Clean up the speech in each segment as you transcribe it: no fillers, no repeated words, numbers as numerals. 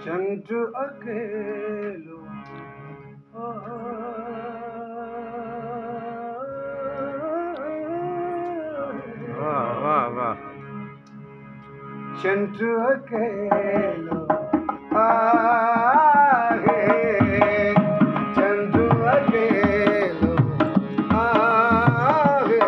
चंद्र अकेलो वाह वाह वाह चंद्र अकेलो आहे चंद्र अकेलो आहे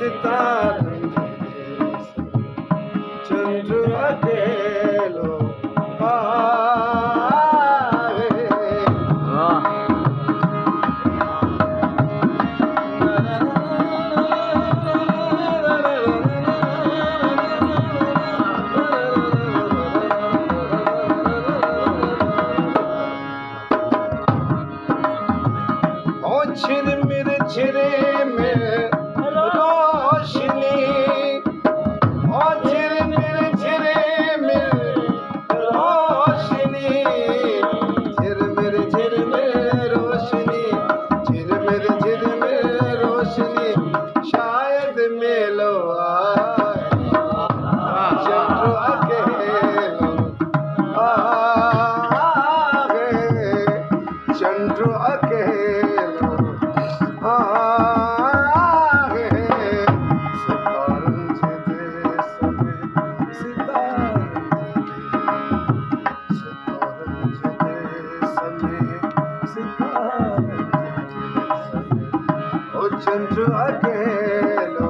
सितारन चंद्र अकेलो आहे ओ छिरे में रोशनी ओ छिरे में रोशनी झिर में रोशनी झिर में रोशनी शायद मेलो आए चंद्र अकेलो आए चंद्र अकेलो चंद्र अकेलो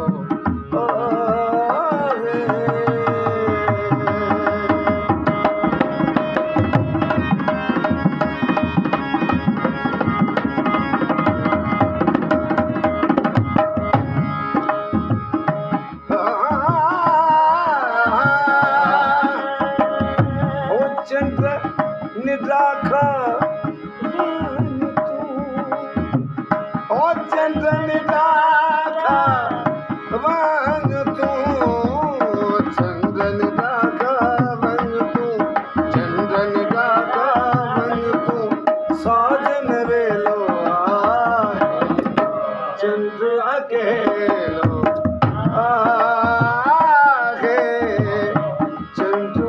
चंद्र निराखा ओ चंद्र निराखा वंग तू चंद्र निराखा वंग तू चंद्र निराखा वंग तू साजन वेलो आए चंद्र अकेलो आहे चंद्र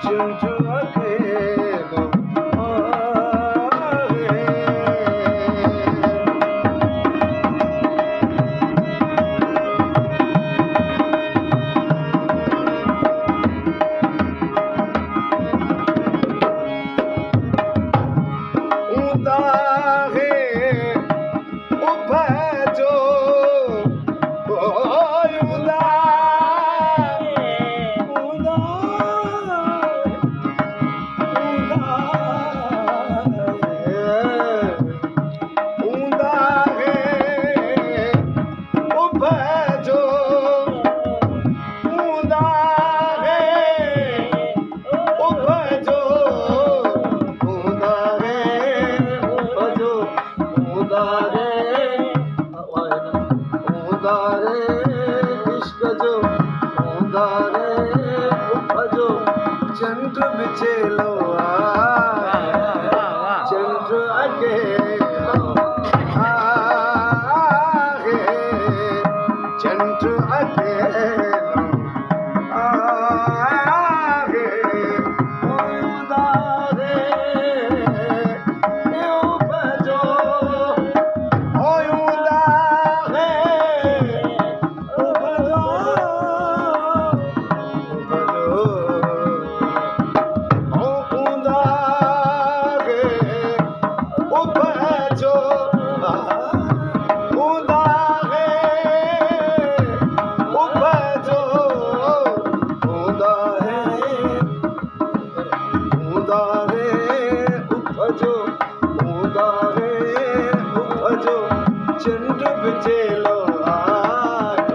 चंद्र अकेलो चंद्र बिचेलो चंद्र अकेलो आहे चंद्र अकेलो आहे उदारे उपजो ओ उदारे उपजो चंद्र बिचेलो आए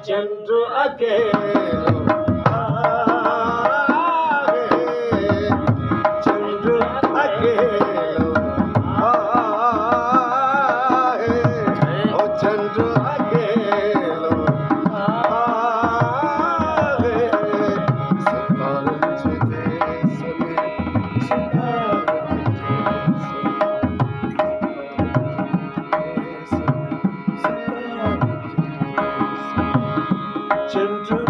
चंद्र अकेलो आए चंद्र चंद्र